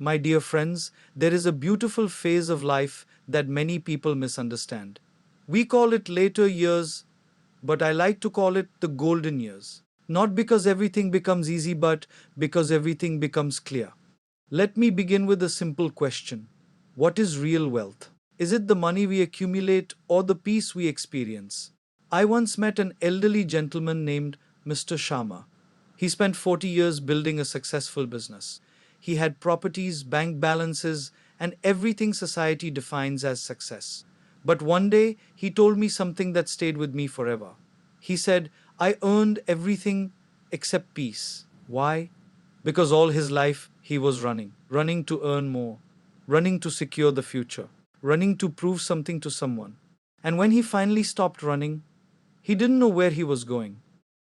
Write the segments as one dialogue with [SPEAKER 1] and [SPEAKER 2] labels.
[SPEAKER 1] My dear friends, there is a beautiful phase of life that many people misunderstand. We call it later years, but I like to call it the golden years. Not because everything becomes easy, but because everything becomes clear. Let me begin with a simple question. What is real wealth? Is it the money we accumulate or the peace we experience? I once met an elderly gentleman named Mr. Sharma. He spent 40 years building a successful business. He had properties, bank balances, and everything society defines as success. But one day, he told me something that stayed with me forever. He said, I earned everything except peace. Why? Because all his life he was running to earn more, running to secure the future, running to prove something to someone. And when he finally stopped running, he didn't know where he was going.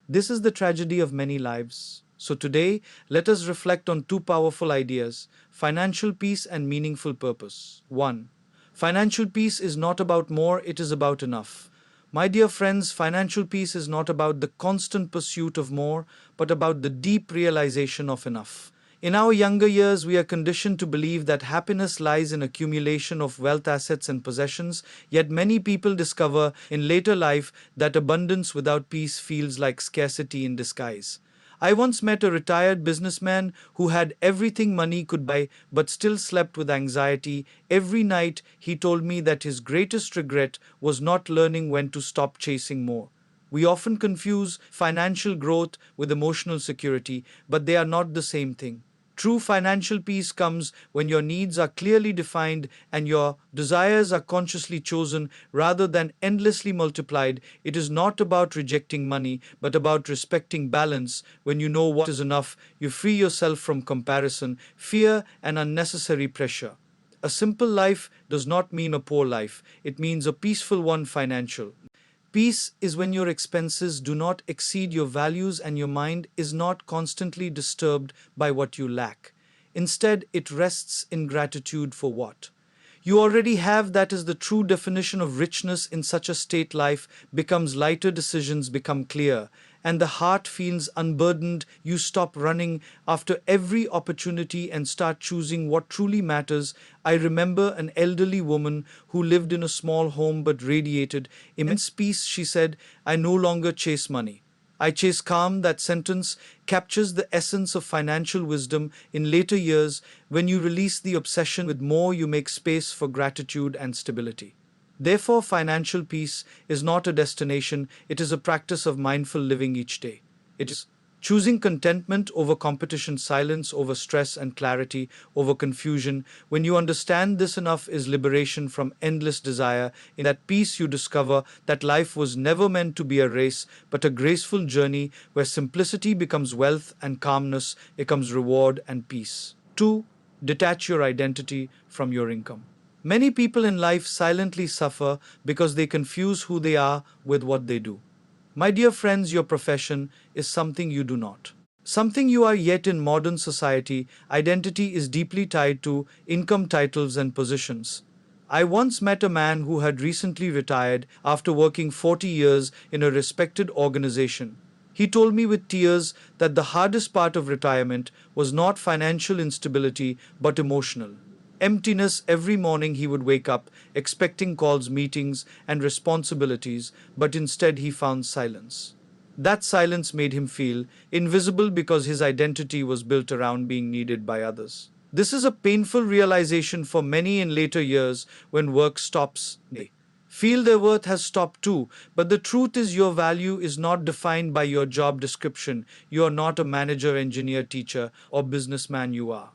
[SPEAKER 1] This is the tragedy of many lives. So today, let us reflect on two powerful ideas: financial peace and meaningful purpose. 1. Financial peace is not about more, it is about enough. My dear friends, financial peace is not about the constant pursuit of more, but about the deep realization of enough. In our younger years, we are conditioned to believe that happiness lies in accumulation of wealth, assets, and possessions, yet many people discover in later life that abundance without peace feels like scarcity in disguise. I once met a retired businessman who had everything money could buy but still slept with anxiety. Every night he told me that his greatest regret was not learning when to stop chasing more. We often confuse financial growth with emotional security, but they are not the same thing. True financial peace comes when your needs are clearly defined and your desires are consciously chosen rather than endlessly multiplied. It is not about rejecting money, but about respecting balance. When you know what is enough, you free yourself from comparison, fear, and unnecessary pressure. A simple life does not mean a poor life, it means a peaceful one. Financial peace is when your expenses do not exceed your values and your mind is not constantly disturbed by what you lack. Instead, it rests in gratitude for what you already have. That is the true definition of richness. In such a state, life becomes lighter, decisions become clear, and the heart feels unburdened. You stop running after every opportunity and start choosing what truly matters. I remember an elderly woman who lived in a small home but radiated immense peace. She said, I no longer chase money. I chase calm. That sentence captures the essence of financial wisdom. In later years, when you release the obsession with more, you make space for gratitude and stability. Therefore, financial peace is not a destination, it is a practice of mindful living each day. It is choosing contentment over competition, silence over stress, and clarity over confusion. When you understand this, enough is liberation from endless desire. In that peace, you discover that life was never meant to be a race, but a graceful journey where simplicity becomes wealth and calmness becomes reward and peace. 2. Detach your identity from your income. Many people in life silently suffer because they confuse who they are with what they do. My dear friends, your profession is something you do not. Something you are, yet in modern society, identity is deeply tied to income, titles, and positions. I once met a man who had recently retired after working 40 years in a respected organization. He told me with tears that the hardest part of retirement was not financial instability but emotional emptiness. Every morning he would wake up expecting calls, meetings, and responsibilities, but instead he found silence. That silence made him feel invisible because his identity was built around being needed by others. This is a painful realization for many in later years. When work stops, they feel their worth has stopped too. But the truth is, your value is not defined by your job description. You are not a manager, engineer, teacher, or businessman. You are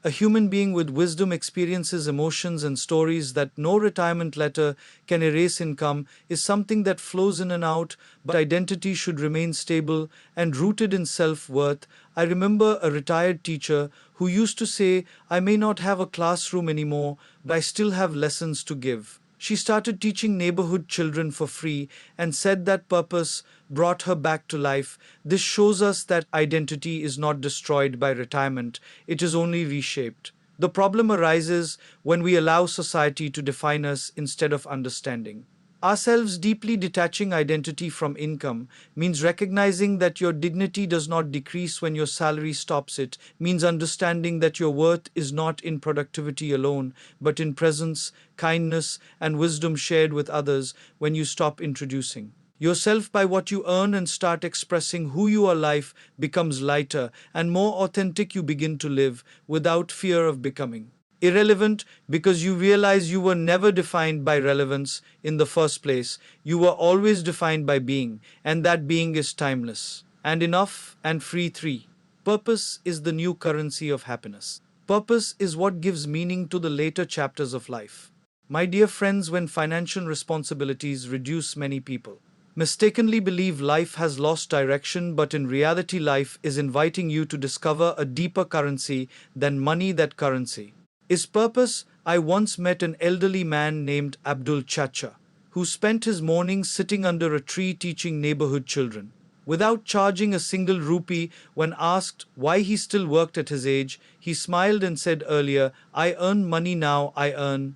[SPEAKER 1] a human being with wisdom, experiences, emotions, and stories that no retirement letter can erase. Income is something that flows in and out, but identity should remain stable and rooted in self worth. I remember a retired teacher who used to say, I may not have a classroom anymore, but I still have lessons to give. She started teaching neighborhood children for free and said that purpose brought her back to life. This shows us that identity is not destroyed by retirement, it is only reshaped. The problem arises when we allow society to define us instead of understanding Ourselves deeply detaching identity from income means recognizing that your dignity does not decrease when your salary stops it, means understanding that your worth is not in productivity alone, but in presence, kindness, and wisdom shared with others when you stop introducing yourself by what you earn and start expressing who you are. Life becomes lighter and more authentic. You begin to live without fear of becoming irrelevant because you realize you were never defined by relevance in the first place. You were always defined by being, and that being is timeless and enough and free. 3. Purpose is the new currency of happiness. Purpose is what gives meaning to the later chapters of life. My dear friends, when financial responsibilities reduce, many people mistakenly believe life has lost direction, but in reality, life is inviting you to discover a deeper currency than money. That currency is purpose. I once met an elderly man named Abdul Chacha, who spent his mornings sitting under a tree teaching neighborhood children. Without charging a single rupee, when asked why he still worked at his age, he smiled and said, "Earlier, I earned money, now I earn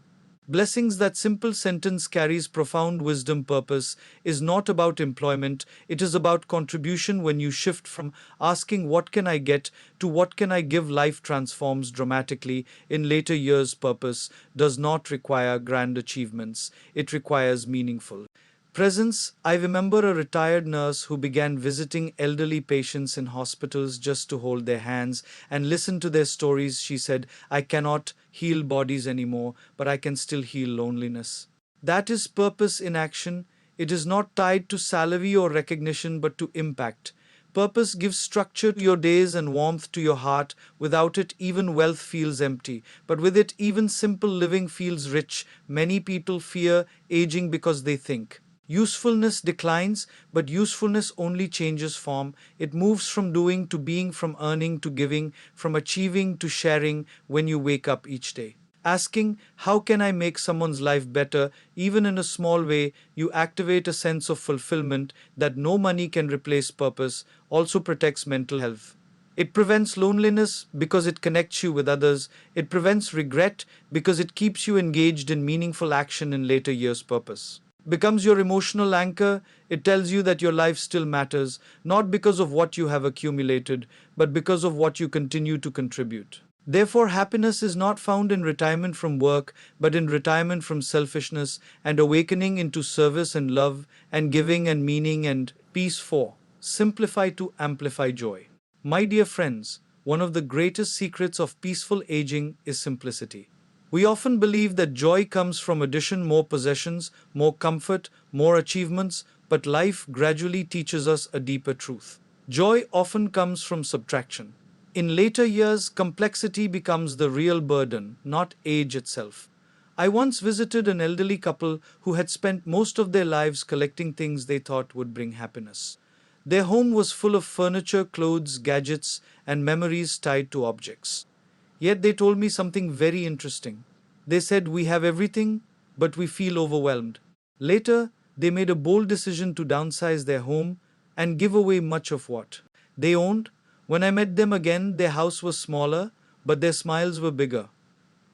[SPEAKER 1] blessings." That simple sentence carries profound wisdom. Purpose is not about employment, it is about contribution. When you shift from asking, "What can I get?" to "What can I give?" life transforms dramatically. In later years, purpose does not require grand achievements, it requires meaningful presence. I remember a retired nurse who began visiting elderly patients in hospitals just to hold their hands and listen to their stories. She said, "I cannot heal bodies anymore, but I can still heal loneliness." That is purpose in action. It is not tied to salary or recognition, but to impact. Purpose gives structure to your days and warmth to your heart. Without it, even wealth feels empty. But with it, even simple living feels rich. Many people fear aging because they think usefulness declines, but usefulness only changes form. It moves from doing to being, from earning to giving, from achieving to sharing. When you wake up each day asking, "How can I make someone's life better?" even in a small way, you activate a sense of fulfillment that no money can replace. Purpose also protects mental health. It prevents loneliness because it connects you with others. It prevents regret because it keeps you engaged in meaningful action. In later years, purpose becomes your emotional anchor. It tells you that your life still matters, not because of what you have accumulated, but because of what you continue to contribute. Therefore, happiness is not found in retirement from work, but in retirement from selfishness and awakening into service and love and giving and meaning and peace. 4. Simplify to amplify joy. My dear friends, one of the greatest secrets of peaceful aging is simplicity. We often believe that joy comes from addition, more possessions, more comfort, more achievements, but life gradually teaches us a deeper truth. Joy often comes from subtraction. In later years, complexity becomes the real burden, not age itself. I once visited an elderly couple who had spent most of their lives collecting things they thought would bring happiness. Their home was full of furniture, clothes, gadgets, and memories tied to objects. Yet they told me something very interesting. They said, "We have everything, but we feel overwhelmed." Later, they made a bold decision to downsize their home and give away much of what they owned. When I met them again, their house was smaller, but their smiles were bigger.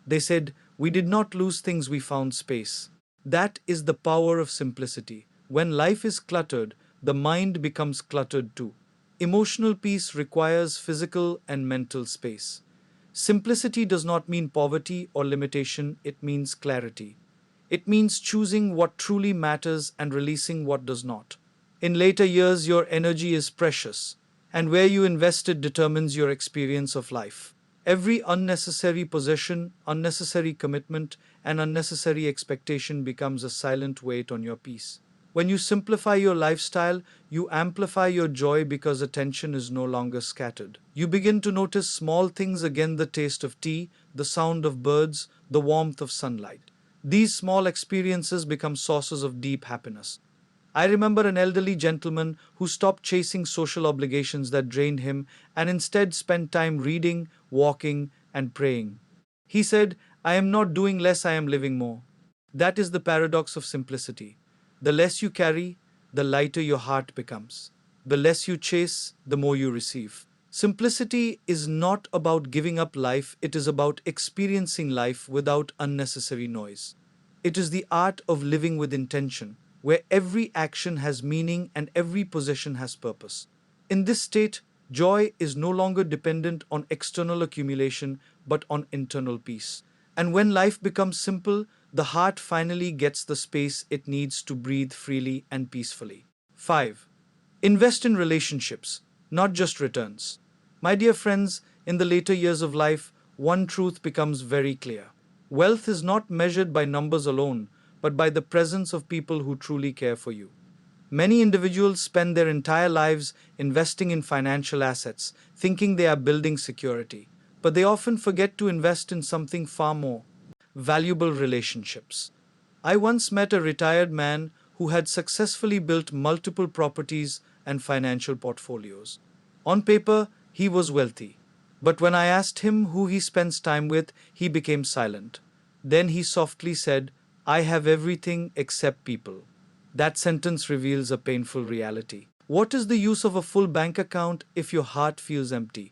[SPEAKER 1] They said, "We did not lose things, we found space." That is the power of simplicity. When life is cluttered, the mind becomes cluttered too. Emotional peace requires physical and mental space. Simplicity does not mean poverty or limitation, it means clarity. It means choosing what truly matters and releasing what does not. In later years, your energy is precious, and where you invest it determines your experience of life. Every unnecessary possession, unnecessary commitment, and unnecessary expectation becomes a silent weight on your peace. When you simplify your lifestyle, you amplify your joy because attention is no longer scattered. You begin to notice small things again: the taste of tea, the sound of birds, the warmth of sunlight. These small experiences become sources of deep happiness. I remember an elderly gentleman who stopped chasing social obligations that drained him and instead spent time reading, walking, and praying. He said, "I am not doing less, I am living more." That is the paradox of simplicity. The less you carry, the lighter your heart becomes. The less you chase, the more you receive. Simplicity is not about giving up life, it is about experiencing life without unnecessary noise. It is the art of living with intention. where every action has meaning and every possession has purpose. In this state, joy is no longer dependent on external accumulation but on internal peace. And when life becomes simple, the heart finally gets the space it needs to breathe freely and peacefully. 5. Invest in relationships, not just returns. My dear friends, in the later years of life, one truth becomes very clear. Wealth is not measured by numbers alone, but by the presence of people who truly care for you. Many individuals spend their entire lives investing in financial assets, thinking they are building security. But they often forget to invest in something far more valuable: relationships. I once met a retired man who had successfully built multiple properties and financial portfolios. On paper, he was wealthy. But when I asked him who he spends time with, he became silent. Then he softly said, "I have everything except people." That sentence reveals a painful reality. What is the use of a full bank account if your heart feels empty?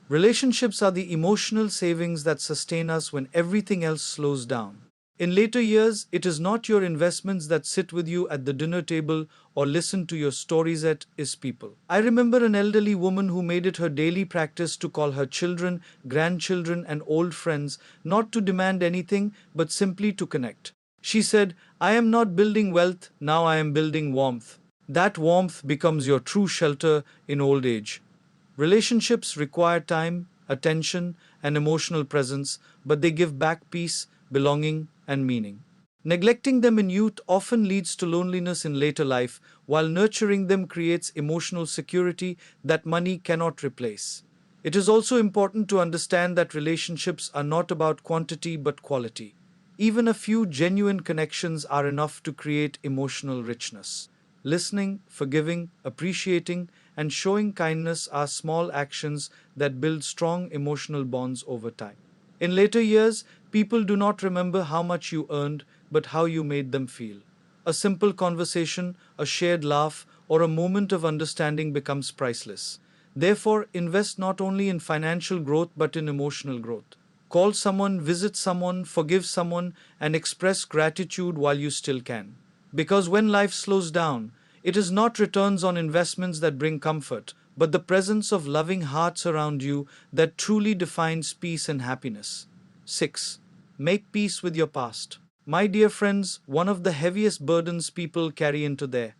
[SPEAKER 1] Relationships are the emotional savings that sustain us when everything else slows down. In later years, it is not your investments that sit with you at the dinner table or listen to your stories, it is people. I remember an elderly woman who made it her daily practice to call her children, grandchildren, and old friends, not to demand anything, but simply to connect. She said, "I am not building wealth, now I am building warmth." That warmth becomes your true shelter in old age. Relationships require time, attention, and emotional presence, but they give back peace, belonging, and meaning. Neglecting them in youth often leads to loneliness in later life, while nurturing them creates emotional security that money cannot replace. It is also important to understand that relationships are not about quantity but quality. Even a few genuine connections are enough to create emotional richness. Listening, forgiving, appreciating, and showing kindness are small actions that build strong emotional bonds over time. In later years, people do not remember how much you earned, but how you made them feel. A simple conversation, a shared laugh, or a moment of understanding becomes priceless. Therefore, invest not only in financial growth but in emotional growth. Call someone, visit someone, forgive someone, and express gratitude while you still can. Because when life slows down, it is not returns on investments that bring comfort, but the presence of loving hearts around you that truly defines peace and happiness. 6. Make peace with your past. My dear friends, one of the heaviest burdens people carry into their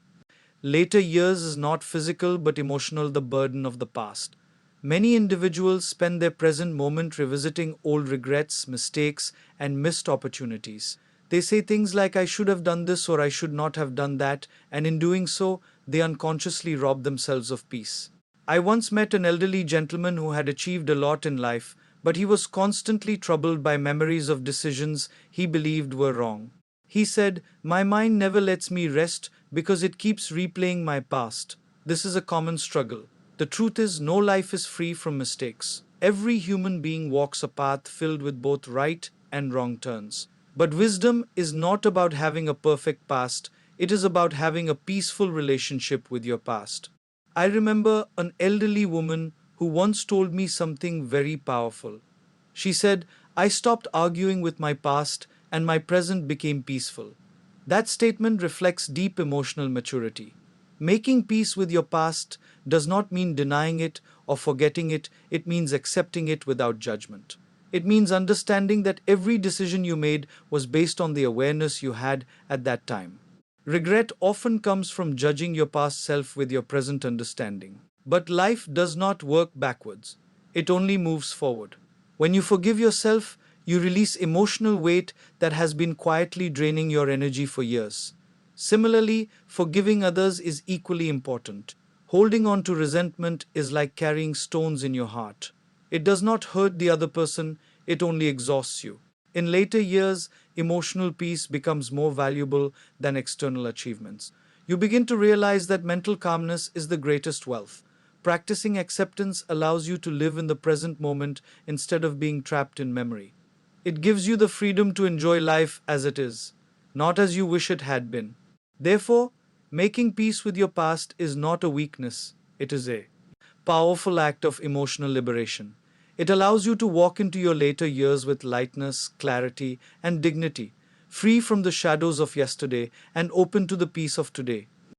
[SPEAKER 1] later years is not physical but emotional: the burden of the past. Many individuals spend their present moment revisiting old regrets, mistakes, and missed opportunities. They say things like, "I should have done this" or "I should not have done that," and in doing so, they unconsciously rob themselves of peace. I once met an elderly gentleman who had achieved a lot in life, but he was constantly troubled by memories of decisions he believed were wrong. He said, "My mind never lets me rest because it keeps replaying my past." This is a common struggle. The truth is, no life is free from mistakes. Every human being walks a path filled with both right and wrong turns. But wisdom is not about having a perfect past, it is about having a peaceful relationship with your past. I remember an elderly woman who once told me something very powerful. She said, "I stopped arguing with my past and my present became peaceful." That statement reflects deep emotional maturity. Making peace with your past does not mean denying it or forgetting it, it means accepting it without judgment. It means understanding that every decision you made was based on the awareness you had at that time. Regret often comes from judging your past self with your present understanding. But life does not work backwards, it only moves forward. When you forgive yourself, you release emotional weight that has been quietly draining your energy for years. Similarly, forgiving others is equally important. Holding on to resentment is like carrying stones in your heart. It does not hurt the other person, it only exhausts you. In later years, emotional peace becomes more valuable than external achievements. You begin to realize that mental calmness is the greatest wealth. Practicing acceptance allows you to live in the present moment instead of being trapped in memory. It gives you the freedom to enjoy life as it is, not as you wish it had been. Therefore, making peace with your past is not a weakness, it is a powerful act of emotional liberation. It allows you to walk into your later years with lightness, clarity, and dignity, free from the shadows of yesterday and open to the peace of today.